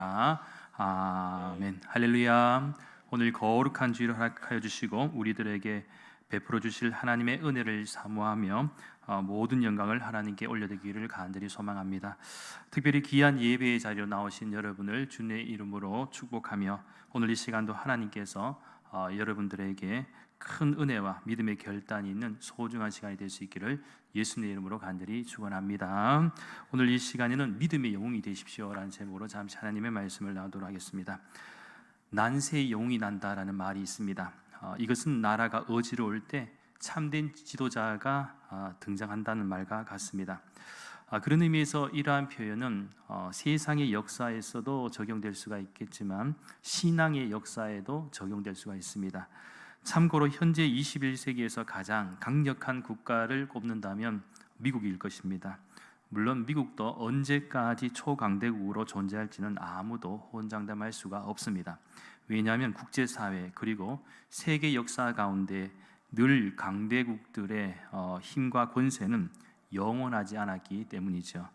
아멘. 할렐루야. 오늘 거룩한 주일을 허락하여 주시고 우리들에게 베풀어 주실 하나님의 은혜를 사모하며 모든 영광을 하나님께 올려드리기를 간절히 소망합니다. 특별히 귀한 예배의 자리로 나오신 여러분을 주님의 이름으로 축복하며 오늘 이 시간도 하나님께서 여러분들에게 큰 은혜와 믿음의 결단이 있는 소중한 시간이 될 수 있기를 예수님의 이름으로 간절히 축원합니다. 오늘 이 시간에는 믿음의 영웅이 되십시오라는 제목으로 잠시 하나님의 말씀을 나누도록 하겠습니다. 난세의 영웅이 난다라는 말이 있습니다. 이것은 나라가 어지러울 때 참된 지도자가 등장한다는 말과 같습니다. 그런 의미에서 이러한 표현은 세상의 역사에서도 적용될 수가 있겠지만 신앙의 역사에도 적용될 수가 있습니다. 참고로 현재 21세기에서 가장 강력한 국가를 꼽는다면 미국일 것입니다. 물론 미국도 언제까지 초강대국으로 존재할지는 아무도 혼장담할 수가 없습니다. 왜냐하면 국제사회 그리고 세계 역사 가운데 늘 강대국들의 힘과 권세는 영원하지 않았기 때문이죠.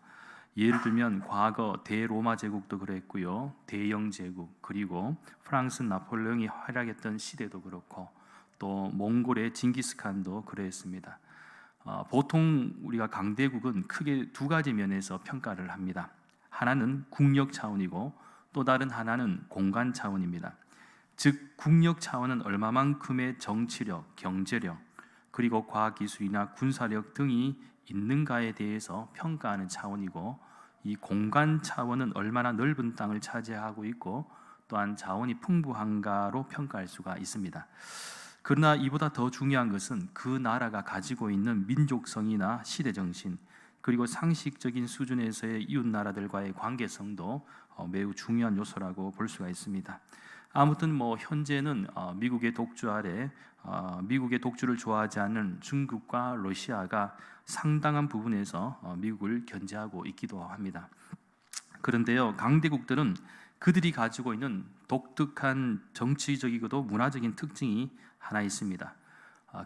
예를 들면 과거 대로마 제국도 그랬고요, 대영 제국, 그리고 프랑스 나폴레옹이 활약했던 시대도 그렇고 또 몽골의 징기스칸도 그랬습니다. 보통 우리가 강대국은 크게 두 가지 면에서 평가를 합니다. 하나는 국력 차원이고 또 다른 하나는 공간 차원입니다. 즉 국력 차원은 얼마만큼의 정치력, 경제력, 그리고 과학기술이나 군사력 등이 있는가에 대해서 평가하는 차원이고, 이 공간 차원은 얼마나 넓은 땅을 차지하고 있고 또한 자원이 풍부한가로 평가할 수가 있습니다. 그러나 이보다 더 중요한 것은 그 나라가 가지고 있는 민족성이나 시대정신, 그리고 상식적인 수준에서의 이웃 나라들과의 관계성도 매우 중요한 요소라고 볼 수가 있습니다. 아무튼 현재는 미국의 독주 아래 미국의 독주를 좋아하지 않는 중국과 러시아가 상당한 부분에서 미국을 견제하고 있기도 합니다. 그런데요, 강대국들은 그들이 가지고 있는 독특한 정치적이고도 문화적인 특징이 하나 있습니다.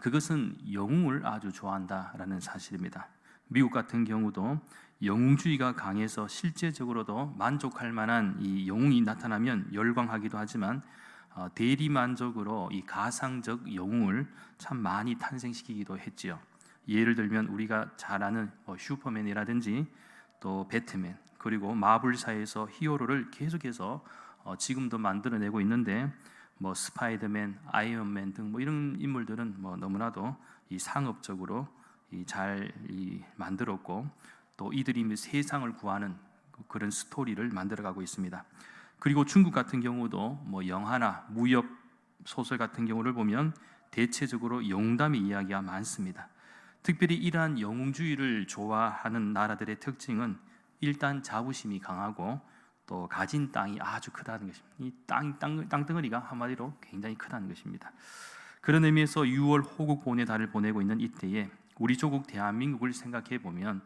그것은 영웅을 아주 좋아한다라는 사실입니다. 미국 같은 경우도 영웅주의가 강해서 실제적으로도 만족할 만한 이 영웅이 나타나면 열광하기도 하지만 대리만족으로 이 가상적 영웅을 참 많이 탄생시키기도 했지요. 예를 들면 우리가 잘 아는 슈퍼맨이라든지 또 배트맨, 그리고 마블사에서 히어로를 계속해서 지금도 만들어내고 있는데 스파이더맨, 아이언맨 등 이런 인물들은 너무나도 이 상업적으로 잘 만들었고 또 이들이 세상을 구하는 그런 스토리를 만들어가고 있습니다. 그리고 중국 같은 경우도 영화나 무협 소설 같은 경우를 보면 대체적으로 영웅담의 이야기가 많습니다. 특별히 이러한 영웅주의를 좋아하는 나라들의 특징은 일단 자부심이 강하고 또 가진 땅이 아주 크다는 것입니다. 이 땅덩어리가 한마디로 굉장히 크다는 것입니다. 그런 의미에서 6월 호국 보내 달을 보내고 있는 이때에 우리 조국 대한민국을 생각해 보면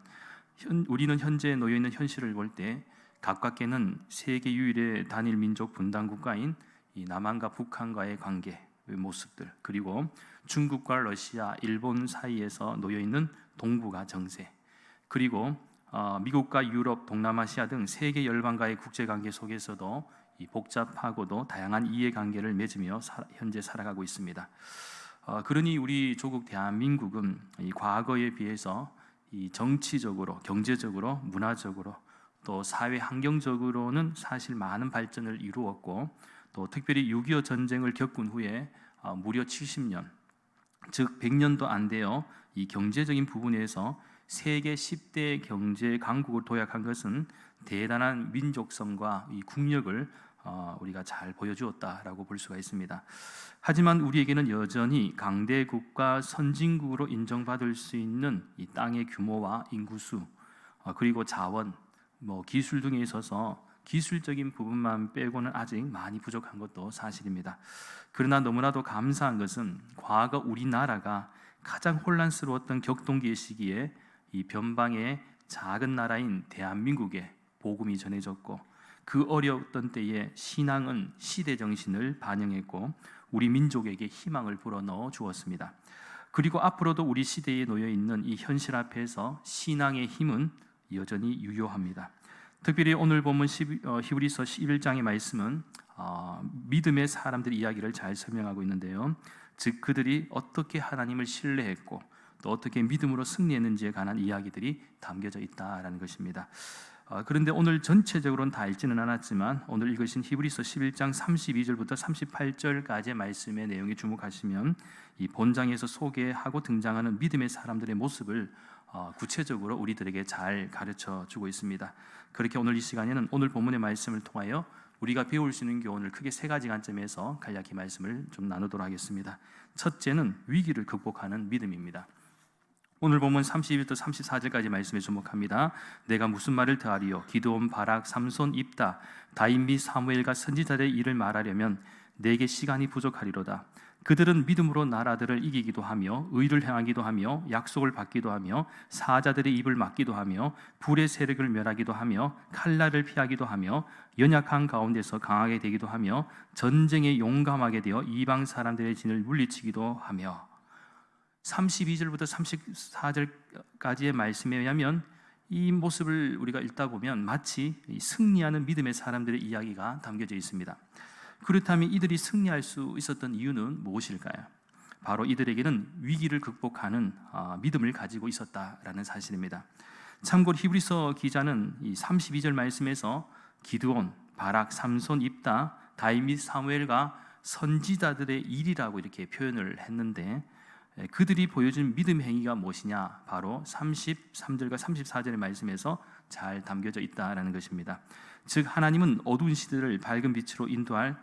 우리는 현재 놓여 있는 현실을 볼 때 가깝게는 세계 유일의 단일 민족 분단 국가인 이 남한과 북한과의 관계 모습들, 그리고 중국과 러시아, 일본 사이에서 놓여 있는 동북아 정세, 그리고 미국과 유럽, 동남아시아 등 세계 열방과의 국제관계 속에서도 이 복잡하고도 다양한 이해관계를 맺으며 현재 살아가고 있습니다. 그러니 우리 조국 대한민국은 이 과거에 비해서 이 정치적으로, 경제적으로, 문화적으로 또 사회 환경적으로는 사실 많은 발전을 이루었고 또 특별히 6.25 전쟁을 겪은 후에 무려 70년, 즉 100년도 안 되어 이 경제적인 부분에서 세계 10대 경제 강국을 도약한 것은 대단한 민족성과 이 국력을 우리가 잘 보여주었다라고 볼 수가 있습니다. 하지만 우리에게는 여전히 강대국과 선진국으로 인정받을 수 있는 이 땅의 규모와 인구수, 그리고 자원, 기술 등에 있어서 기술적인 부분만 빼고는 아직 많이 부족한 것도 사실입니다. 그러나 너무나도 감사한 것은 과거 우리나라가 가장 혼란스러웠던 격동기의 시기에 이 변방의 작은 나라인 대한민국에 복음이 전해졌고 그 어려웠던 때에 신앙은 시대 정신을 반영했고 우리 민족에게 희망을 불어넣어 주었습니다. 그리고 앞으로도 우리 시대에 놓여 있는 이 현실 앞에서 신앙의 힘은 여전히 유효합니다. 특별히 오늘 본문 히브리서 11장의 말씀은 믿음의 사람들의 이야기를 잘 설명하고 있는데요. 즉 그들이 어떻게 하나님을 신뢰했고 또 어떻게 믿음으로 승리했는지에 관한 이야기들이 담겨져 있다라는 것입니다. 그런데 오늘 전체적으로는 다 읽지는 않았지만 오늘 읽으신 히브리서 11장 32절부터 38절까지의 말씀의 내용에 주목하시면 이 본장에서 소개하고 등장하는 믿음의 사람들의 모습을 구체적으로 우리들에게 잘 가르쳐 주고 있습니다. 그렇게 오늘 이 시간에는 오늘 본문의 말씀을 통하여 우리가 배울 수 있는 교훈을 크게 세 가지 관점에서 간략히 말씀을 좀 나누도록 하겠습니다. 첫째는 위기를 극복하는 믿음입니다. 오늘 본문 32절부터 34절까지 말씀에 주목합니다. 내가 무슨 말을 더하리요? 기드온, 바락, 삼손, 입다, 다윗 및 사무엘과 선지자들의 일을 말하려면 내게 시간이 부족하리로다. 그들은 믿음으로 나라들을 이기기도 하며 의를 행하기도 하며 약속을 받기도 하며 사자들의 입을 막기도 하며 불의 세력을 멸하기도 하며 칼날을 피하기도 하며 연약한 가운데서 강하게 되기도 하며 전쟁에 용감하게 되어 이방 사람들의 진을 물리치기도 하며 32절부터 34절까지의 말씀에 의하면 이 모습을 우리가 읽다 보면 마치 승리하는 믿음의 사람들의 이야기가 담겨져 있습니다. 그렇다면 이들이 승리할 수 있었던 이유는 무엇일까요? 바로 이들에게는 위기를 극복하는 믿음을 가지고 있었다라는 사실입니다. 참고로 히브리서 기자는 이 32절 말씀에서 기드온, 바락, 삼손, 입다, 다윗 및 사무엘과 선지자들의 일이라고 이렇게 표현을 했는데 그들이 보여준 믿음 행위가 무엇이냐? 바로 33절과 34절의 말씀에서 잘 담겨져 있다라는 것입니다. 즉 하나님은 어두운 시대를 밝은 빛으로 인도할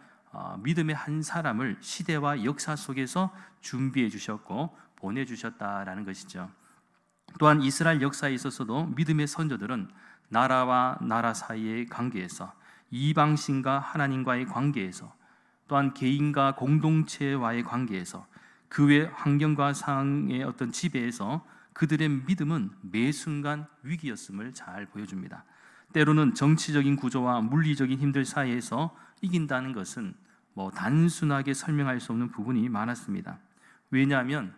믿음의 한 사람을 시대와 역사 속에서 준비해 주셨고 보내주셨다라는 것이죠. 또한 이스라엘 역사에 있어서도 믿음의 선조들은 나라와 나라 사이의 관계에서, 이방신과 하나님과의 관계에서, 또한 개인과 공동체와의 관계에서, 그 외 환경과 상황의 어떤 지배에서 그들의 믿음은 매 순간 위기였음을 잘 보여줍니다. 때로는 정치적인 구조와 물리적인 힘들 사이에서 이긴다는 것은 단순하게 설명할 수 없는 부분이 많았습니다. 왜냐하면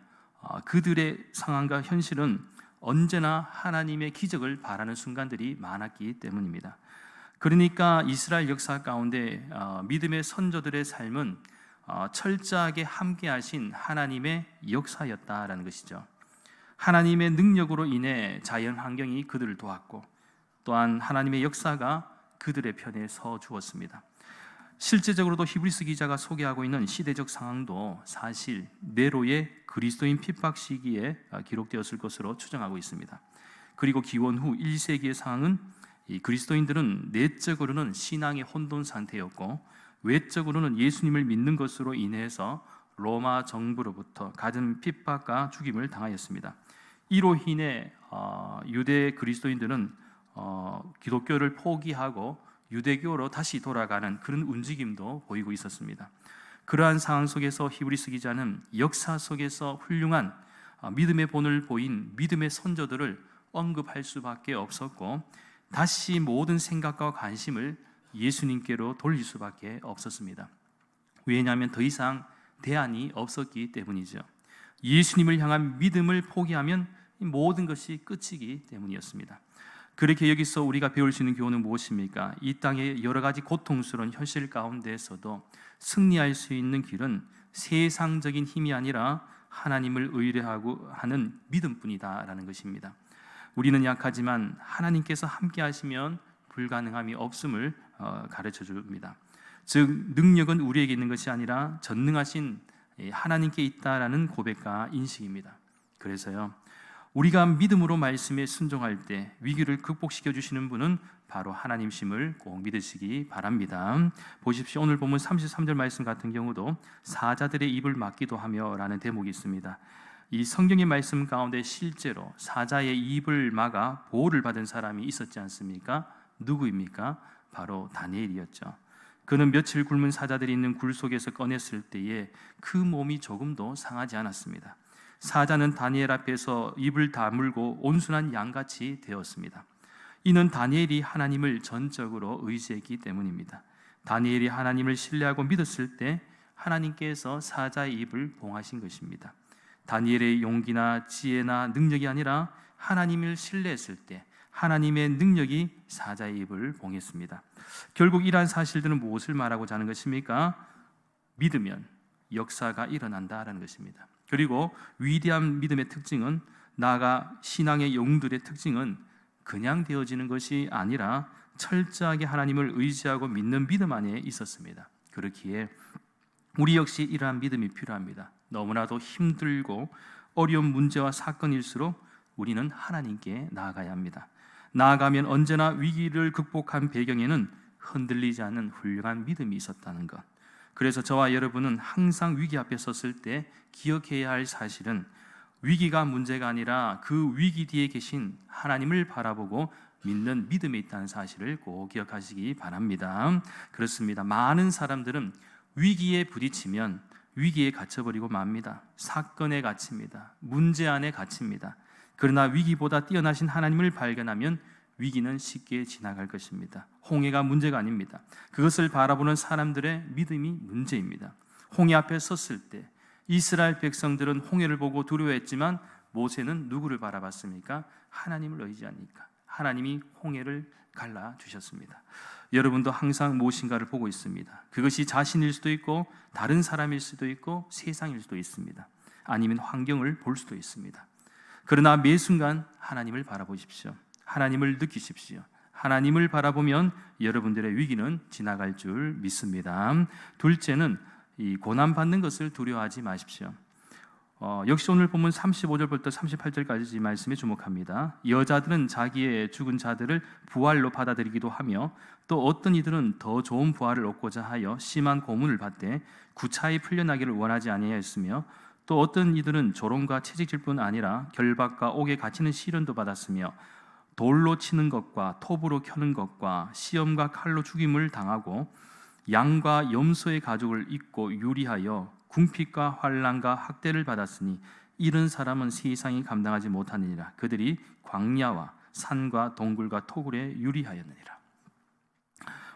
그들의 상황과 현실은 언제나 하나님의 기적을 바라는 순간들이 많았기 때문입니다. 그러니까 이스라엘 역사 가운데 믿음의 선조들의 삶은 철저하게 함께 하신 하나님의 역사였다라는 것이죠. 하나님의 능력으로 인해 자연 환경이 그들을 도왔고 또한 하나님의 역사가 그들의 편에 서 주었습니다. 실제적으로도 히브리서 기자가 소개하고 있는 시대적 상황도 사실 네로의 그리스도인 핍박 시기에 기록되었을 것으로 추정하고 있습니다. 그리고 기원 후 1세기의 상황은 이 그리스도인들은 내적으로는 신앙의 혼돈 상태였고 외적으로는 예수님을 믿는 것으로 인해서 로마 정부로부터 갖은 핍박과 죽임을 당하였습니다. 이로 인해 유대 그리스도인들은 기독교를 포기하고 유대교로 다시 돌아가는 그런 움직임도 보이고 있었습니다. 그러한 상황 속에서 히브리서 기자는 역사 속에서 훌륭한 믿음의 본을 보인 믿음의 선조들을 언급할 수밖에 없었고 다시 모든 생각과 관심을 예수님께로 돌릴 수밖에 없었습니다. 왜냐하면 더 이상 대안이 없었기 때문이죠. 예수님을 향한 믿음을 포기하면 모든 것이 끝이기 때문이었습니다. 그렇게 여기서 우리가 배울 수 있는 교훈은 무엇입니까? 이 땅의 여러 가지 고통스러운 현실 가운데에서도 승리할 수 있는 길은 세상적인 힘이 아니라 하나님을 의뢰하고 하는 믿음뿐이다라는 것입니다. 우리는 약하지만 하나님께서 함께 하시면 불가능함이 없음을 가르쳐 줍니다. 즉 능력은 우리에게 있는 것이 아니라 전능하신 하나님께 있다라는 고백과 인식입니다. 그래서요 우리가 믿음으로 말씀에 순종할 때 위기를 극복시켜 주시는 분은 바로 하나님심을 꼭 믿으시기 바랍니다. 보십시오. 오늘 본문 33절 말씀 같은 경우도 사자들의 입을 막기도 하며 라는 대목이 있습니다. 이 성경의 말씀 가운데 실제로 사자의 입을 막아 보호를 받은 사람이 있었지 않습니까? 누구입니까? 바로 다니엘이었죠. 그는 며칠 굶은 사자들이 있는 굴 속에서 꺼냈을 때에 그 몸이 조금도 상하지 않았습니다. 사자는 다니엘 앞에서 입을 다물고 온순한 양같이 되었습니다. 이는 다니엘이 하나님을 전적으로 의지했기 때문입니다. 다니엘이 하나님을 신뢰하고 믿었을 때 하나님께서 사자의 입을 봉하신 것입니다. 다니엘의 용기나 지혜나 능력이 아니라 하나님을 신뢰했을 때 하나님의 능력이 사자의 입을 봉했습니다. 결국 이러한 사실들은 무엇을 말하고자 하는 것입니까? 믿으면 역사가 일어난다라는 것입니다. 그리고 위대한 믿음의 특징은, 나아가 신앙의 영웅들의 특징은 그냥 되어지는 것이 아니라 철저하게 하나님을 의지하고 믿는 믿음 안에 있었습니다. 그렇기에 우리 역시 이러한 믿음이 필요합니다. 너무나도 힘들고 어려운 문제와 사건일수록 우리는 하나님께 나아가야 합니다. 나아가면 언제나 위기를 극복한 배경에는 흔들리지 않는 훌륭한 믿음이 있었다는 것. 그래서 저와 여러분은 항상 위기 앞에 섰을 때 기억해야 할 사실은, 위기가 문제가 아니라 그 위기 뒤에 계신 하나님을 바라보고 믿는 믿음에 있다는 사실을 꼭 기억하시기 바랍니다. 그렇습니다. 많은 사람들은 위기에 부딪히면 위기에 갇혀버리고 맙니다. 사건에 갇힙니다. 문제 안에 갇힙니다. 그러나 위기보다 뛰어나신 하나님을 발견하면 위기는 쉽게 지나갈 것입니다. 홍해가 문제가 아닙니다. 그것을 바라보는 사람들의 믿음이 문제입니다. 홍해 앞에 섰을 때 이스라엘 백성들은 홍해를 보고 두려워했지만 모세는 누구를 바라봤습니까? 하나님을 의지하니까 하나님이 홍해를 갈라주셨습니다. 여러분도 항상 무엇인가를 보고 있습니다. 그것이 자신일 수도 있고 다른 사람일 수도 있고 세상일 수도 있습니다. 아니면 환경을 볼 수도 있습니다. 그러나 매 순간 하나님을 바라보십시오. 하나님을 느끼십시오. 하나님을 바라보면 여러분들의 위기는 지나갈 줄 믿습니다. 둘째는 이 고난받는 것을 두려워하지 마십시오. 역시 오늘 본문 35절부터 38절까지 말씀에 주목합니다. 여자들은 자기의 죽은 자들을 부활로 받아들이기도 하며, 또 어떤 이들은 더 좋은 부활을 얻고자 하여 심한 고문을 받되 구차히 풀려나기를 원하지 아니하였으며, 또 어떤 이들은 조롱과 채찍질뿐 아니라 결박과 옥에 갇히는 시련도 받았으며, 돌로 치는 것과 톱으로 켜는 것과 시험과 칼로 죽임을 당하고, 양과 염소의 가죽을 입고 유리하여 궁핍과 환난과 학대를 받았으니 이런 사람은 세상이 감당하지 못하느니라. 그들이 광야와 산과 동굴과 토굴에 유리하였느니라.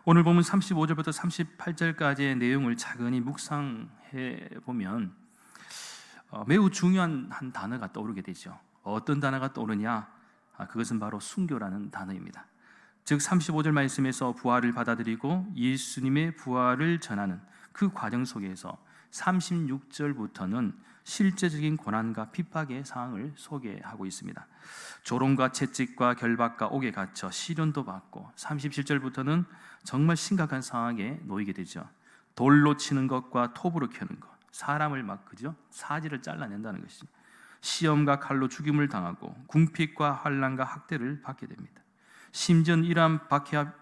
오늘 보면 35절부터 38절까지의 내용을 차근히 묵상해 보면 매우 중요한 한 단어가 떠오르게 되죠. 어떤 단어가 떠오르냐? 그것은 바로 순교라는 단어입니다. 즉 35절 말씀에서 부활을 받아들이고 예수님의 부활을 전하는 그 과정 속에서 36절부터는 실제적인 고난과 핍박의 상황을 소개하고 있습니다. 조롱과 채찍과 결박과 옥에 갇혀 시련도 받고, 37절부터는 정말 심각한 상황에 놓이게 되죠. 돌로 치는 것과 톱으로 켜는 것, 사람을 막 사지를 잘라낸다는 것이, 시험과 칼로 죽임을 당하고 궁핍과 환난과 학대를 받게 됩니다. 심지어 이러한 박해와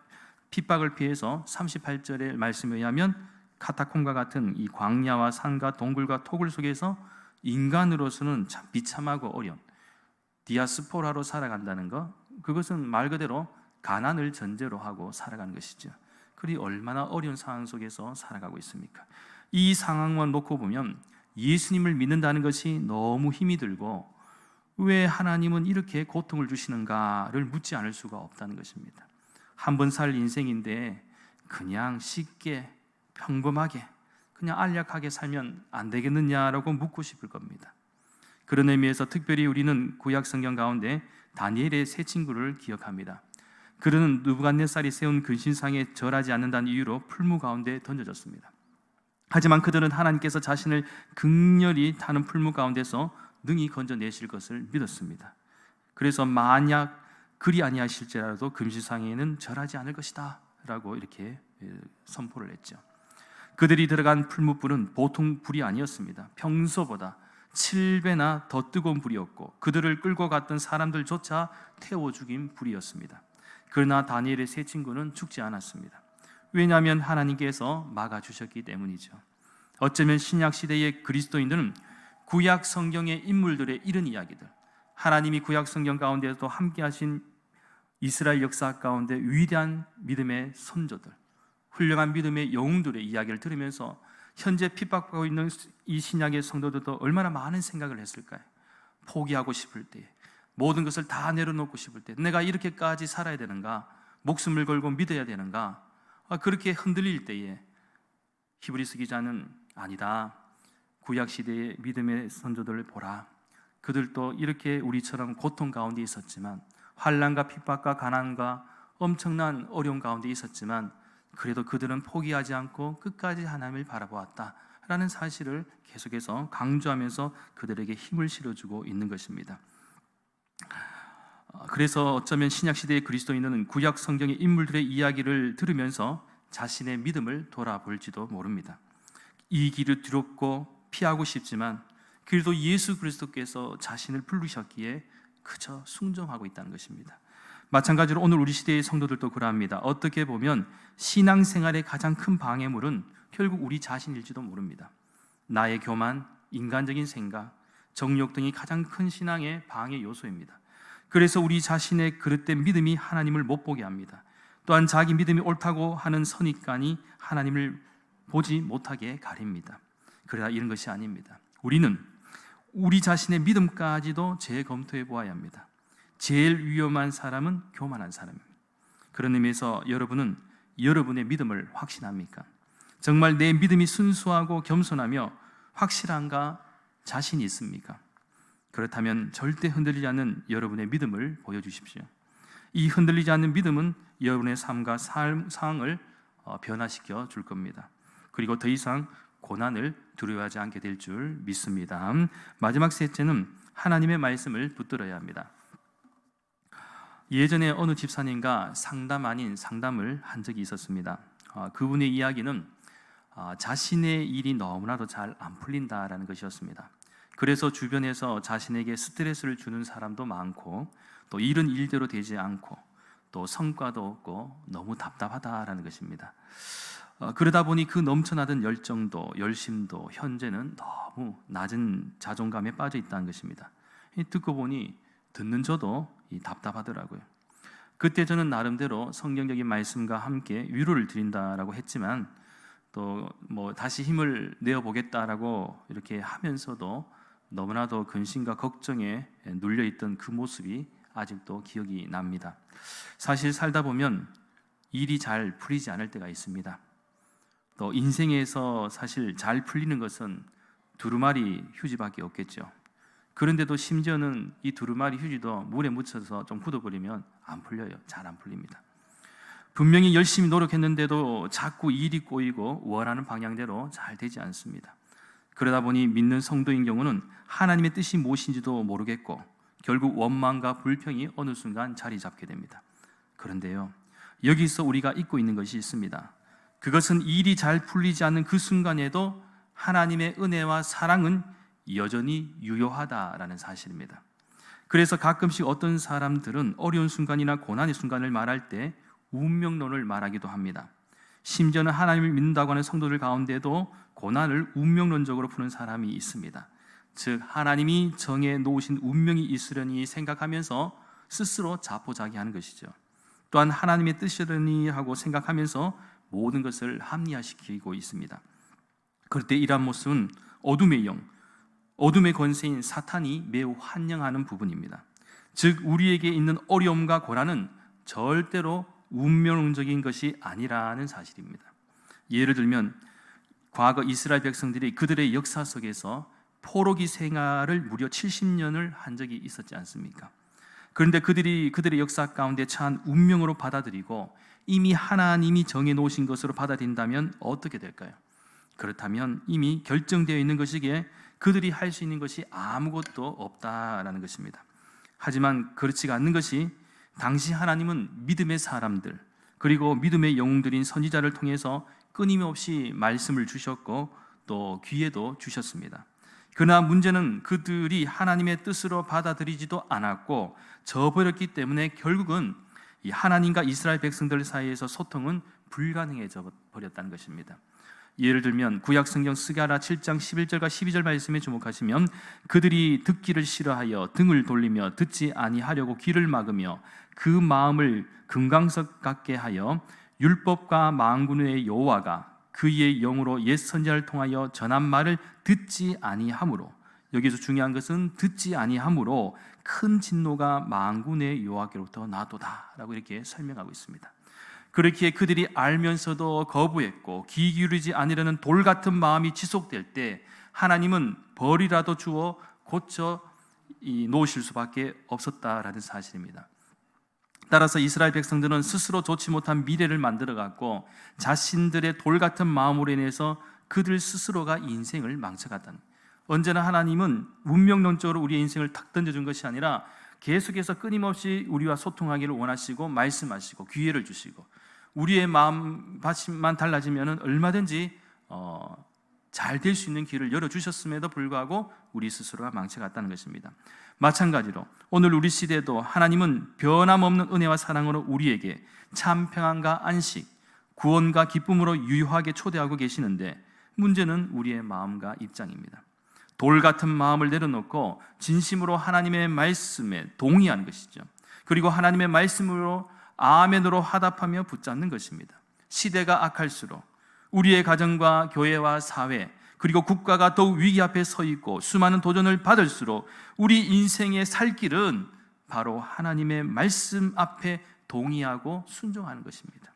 핍박을 피해서 38절의 말씀에 의하면 카타콤과 같은 이 광야와 산과 동굴과 토굴 속에서 인간으로서는 참 비참하고 어려운 디아스포라로 살아간다는 것, 그것은 말 그대로 가난을 전제로 하고 살아가는 것이죠. 그리 얼마나 어려운 상황 속에서 살아가고 있습니까? 이 상황만 놓고 보면 예수님을 믿는다는 것이 너무 힘이 들고, 왜 하나님은 이렇게 고통을 주시는가를 묻지 않을 수가 없다는 것입니다. 한 번 살 인생인데 그냥 쉽게 평범하게 그냥 안락하게 살면 안 되겠느냐라고 묻고 싶을 겁니다. 그런 의미에서 특별히 우리는 구약 성경 가운데 다니엘의 세 친구를 기억합니다. 그는 느부갓네살이 세운 근신상에 절하지 않는다는 이유로 풀무 가운데 던져졌습니다. 하지만 그들은 하나님께서 자신을 극렬히 타는 풀무 가운데서 능히 건져내실 것을 믿었습니다. 그래서 만약 그리 아니하실지라도 금신상에는 절하지 않을 것이다 라고 이렇게 선포를 했죠. 그들이 들어간 풀무불은 보통 불이 아니었습니다. 평소보다 7배나 더 뜨거운 불이었고, 그들을 끌고 갔던 사람들조차 태워 죽인 불이었습니다. 그러나 다니엘의 세 친구는 죽지 않았습니다. 왜냐하면 하나님께서 막아주셨기 때문이죠. 어쩌면 신약시대의 그리스도인들은 구약 성경의 인물들의 이런 이야기들, 하나님이 구약 성경 가운데서도 함께 하신 이스라엘 역사 가운데 위대한 믿음의 선조들, 훌륭한 믿음의 영웅들의 이야기를 들으면서 현재 핍박받고 있는 이 신약의 성도들도 얼마나 많은 생각을 했을까요? 포기하고 싶을 때, 모든 것을 다 내려놓고 싶을 때, 내가 이렇게까지 살아야 되는가? 목숨을 걸고 믿어야 되는가? 그렇게 흔들릴 때에 히브리서 기자는 아니다, 구약시대의 믿음의 선조들을 보라. 그들도 이렇게 우리처럼 고통 가운데 있었지만 환난과 핍박과 가난과 엄청난 어려움 가운데 있었지만 그래도 그들은 포기하지 않고 끝까지 하나님을 바라보았다라는 사실을 계속해서 강조하면서 그들에게 힘을 실어주고 있는 것입니다. 그래서 어쩌면 신약시대의 그리스도인은 구약 성경의 인물들의 이야기를 들으면서 자신의 믿음을 돌아볼지도 모릅니다. 이 길을 두렵고 피하고 싶지만 그래도 예수 그리스도께서 자신을 부르셨기에 그저 순종하고 있다는 것입니다. 마찬가지로 오늘 우리 시대의 성도들도 그러합니다. 어떻게 보면 신앙생활의 가장 큰 방해물은 결국 우리 자신일지도 모릅니다. 나의 교만, 인간적인 생각, 정욕 등이 가장 큰 신앙의 방해 요소입니다. 그래서 우리 자신의 그릇된 믿음이 하나님을 못 보게 합니다. 또한 자기 믿음이 옳다고 하는 선입관이 하나님을 보지 못하게 가립니다. 그러나 이런 것이 아닙니다. 우리는 우리 자신의 믿음까지도 재검토해 보아야 합니다. 제일 위험한 사람은 교만한 사람입니다. 그런 의미에서 여러분은 여러분의 믿음을 확신합니까? 정말 내 믿음이 순수하고 겸손하며 확실한가 자신이 있습니까? 그렇다면 절대 흔들리지 않는 여러분의 믿음을 보여주십시오. 이 흔들리지 않는 믿음은 여러분의 삶과 상황을 변화시켜 줄 겁니다. 그리고 더 이상 고난을 두려워하지 않게 될 줄 믿습니다. 마지막 셋째는 하나님의 말씀을 붙들어야 합니다. 예전에 어느 집사님과 상담 아닌 상담을 한 적이 있었습니다. 그분의 이야기는 자신의 일이 너무나도 잘 안 풀린다라는 것이었습니다. 그래서 주변에서 자신에게 스트레스를 주는 사람도 많고 또 일은 일대로 되지 않고 또 성과도 없고 너무 답답하다라는 것입니다. 그러다 보니 그 넘쳐나던 열정도 열심도 현재는 너무 낮은 자존감에 빠져 있다는 것입니다. 듣고 보니 듣는 저도 답답하더라고요. 그때 저는 나름대로 성경적인 말씀과 함께 위로를 드린다라고 했지만 또 다시 힘을 내어보겠다라고 이렇게 하면서도 너무나도 근심과 걱정에 눌려있던 그 모습이 아직도 기억이 납니다. 사실 살다 보면 일이 잘 풀리지 않을 때가 있습니다. 또 인생에서 사실 잘 풀리는 것은 두루마리 휴지밖에 없겠죠. 그런데도 심지어는 이 두루마리 휴지도 물에 묻혀서 좀 굳어버리면 안 풀려요. 잘 안 풀립니다. 분명히 열심히 노력했는데도 자꾸 일이 꼬이고 원하는 방향대로 잘 되지 않습니다. 그러다 보니 믿는 성도인 경우는 하나님의 뜻이 무엇인지도 모르겠고 결국 원망과 불평이 어느 순간 자리 잡게 됩니다. 그런데요, 여기서 우리가 잊고 있는 것이 있습니다. 그것은 일이 잘 풀리지 않는 그 순간에도 하나님의 은혜와 사랑은 여전히 유효하다라는 사실입니다. 그래서 가끔씩 어떤 사람들은 어려운 순간이나 고난의 순간을 말할 때 운명론을 말하기도 합니다. 심지어는 하나님을 믿는다고 하는 성도들 가운데도 고난을 운명론적으로 푸는 사람이 있습니다. 즉 하나님이 정해 놓으신 운명이 있으려니 생각하면서 스스로 자포자기하는 것이죠. 또한 하나님의 뜻이려니 하고 생각하면서 모든 것을 합리화시키고 있습니다. 그럴 때 이러한 모습은 어둠의 영, 어둠의 권세인 사탄이 매우 환영하는 부분입니다. 즉 우리에게 있는 어려움과 고난은 절대로 운명론적인 것이 아니라는 사실입니다. 예를 들면 과거 이스라엘 백성들이 그들의 역사 속에서 포로기 생활을 무려 70년을 한 적이 있었지 않습니까? 그런데 그들이 그들의 역사 가운데 처한 운명으로 받아들이고 이미 하나님이 정해놓으신 것으로 받아들인다면 어떻게 될까요? 그렇다면 이미 결정되어 있는 것이기에 그들이 할 수 있는 것이 아무것도 없다라는 것입니다. 하지만 그렇지가 않는 것이 당시 하나님은 믿음의 사람들 그리고 믿음의 영웅들인 선지자를 통해서 끊임없이 말씀을 주셨고 또 기회도 주셨습니다. 그러나 문제는 그들이 하나님의 뜻으로 받아들이지도 않았고 저버렸기 때문에 결국은 이 하나님과 이스라엘 백성들 사이에서 소통은 불가능해져 버렸다는 것입니다. 예를 들면 구약 성경 스가랴 7장 11절과 12절 말씀에 주목하시면 그들이 듣기를 싫어하여 등을 돌리며 듣지 아니하려고 귀를 막으며 그 마음을 금강석 같게 하여 율법과 만군의 여호와가 그의 영으로 옛 선지자를 통하여 전한 말을 듣지 아니하므로, 여기서 중요한 것은 듣지 아니하므로 큰 진노가 만군의 여호와께로부터 나도다라고 이렇게 설명하고 있습니다. 그렇기에 그들이 알면서도 거부했고 귀 기울이지 않으려는 돌 같은 마음이 지속될 때 하나님은 벌이라도 주어 고쳐 놓으실 수밖에 없었다라는 사실입니다. 따라서 이스라엘 백성들은 스스로 좋지 못한 미래를 만들어갔고 자신들의 돌 같은 마음으로 인해서 그들 스스로가 인생을 망쳐갔다는, 언제나 하나님은 운명론적으로 우리의 인생을 탁 던져준 것이 아니라 계속해서 끊임없이 우리와 소통하기를 원하시고 말씀하시고 기회를 주시고 우리의 마음밭만 달라지면 얼마든지 잘 될 수 있는 길을 열어주셨음에도 불구하고 우리 스스로가 망쳐갔다는 것입니다. 마찬가지로 오늘 우리 시대도 하나님은 변함없는 은혜와 사랑으로 우리에게 참 평안과 안식, 구원과 기쁨으로 유효하게 초대하고 계시는데 문제는 우리의 마음과 입장입니다. 돌 같은 마음을 내려놓고 진심으로 하나님의 말씀에 동의하는 것이죠. 그리고 하나님의 말씀으로 아멘으로 화답하며 붙잡는 것입니다. 시대가 악할수록 우리의 가정과 교회와 사회 그리고 국가가 더욱 위기 앞에 서 있고 수많은 도전을 받을수록 우리 인생의 살 길은 바로 하나님의 말씀 앞에 동의하고 순종하는 것입니다.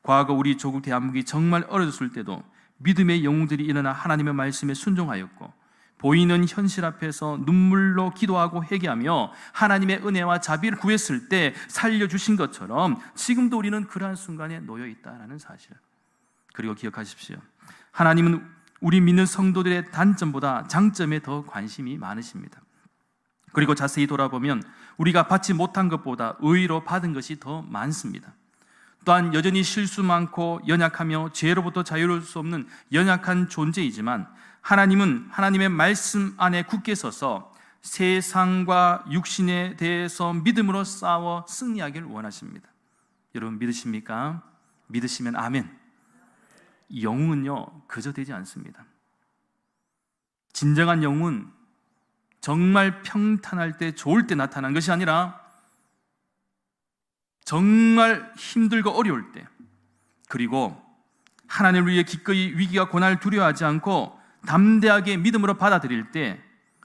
과거 우리 조국 대한민국이 정말 어려졌을 때도 믿음의 영웅들이 일어나 하나님의 말씀에 순종하였고 보이는 현실 앞에서 눈물로 기도하고 회개하며 하나님의 은혜와 자비를 구했을 때 살려주신 것처럼 지금도 우리는 그러한 순간에 놓여 있다는 사실을, 그리고 기억하십시오. 하나님은 우리 믿는 성도들의 단점보다 장점에 더 관심이 많으십니다. 그리고 자세히 돌아보면 우리가 받지 못한 것보다 의의로 받은 것이 더 많습니다. 또한 여전히 실수 많고 연약하며 죄로부터 자유로울 수 없는 연약한 존재이지만 하나님은 하나님의 말씀 안에 굳게 서서 세상과 육신에 대해서 믿음으로 싸워 승리하기를 원하십니다. 여러분 믿으십니까? 믿으시면 아멘. 영웅은요 그저 되지 않습니다. 진정한 영웅은 정말 평탄할 때, 좋을 때 나타난 것이 아니라 정말 힘들고 어려울 때, 그리고 하나님을 위해 기꺼이 위기와 고난을 두려워하지 않고 담대하게 믿음으로 받아들일 때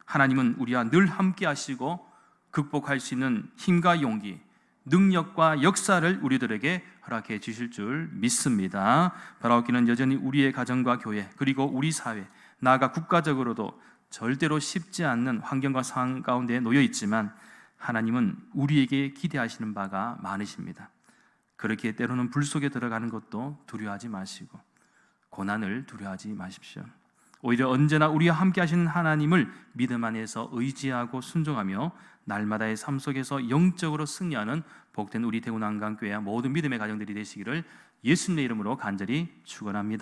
하나님은 우리와 늘 함께 하시고 극복할 수 있는 힘과 용기, 능력과 역사를 우리들에게 허락해 주실 줄 믿습니다. 바라옵기는 여전히 우리의 가정과 교회 그리고 우리 사회, 나아가 국가적으로도 절대로 쉽지 않는 환경과 상황 가운데 놓여 있지만 하나님은 우리에게 기대하시는 바가 많으십니다. 그렇게 때로는 불 속에 들어가는 것도 두려워하지 마시고 고난을 두려워하지 마십시오. 오히려 언제나 우리와 함께 하시는 하나님을 믿음 안에서 의지하고 순종하며 날마다의 삶 속에서 영적으로 승리하는 복된 우리 대구난강교회와 모든 믿음의 가정들이 되시기를 예수님의 이름으로 간절히 축원합니다.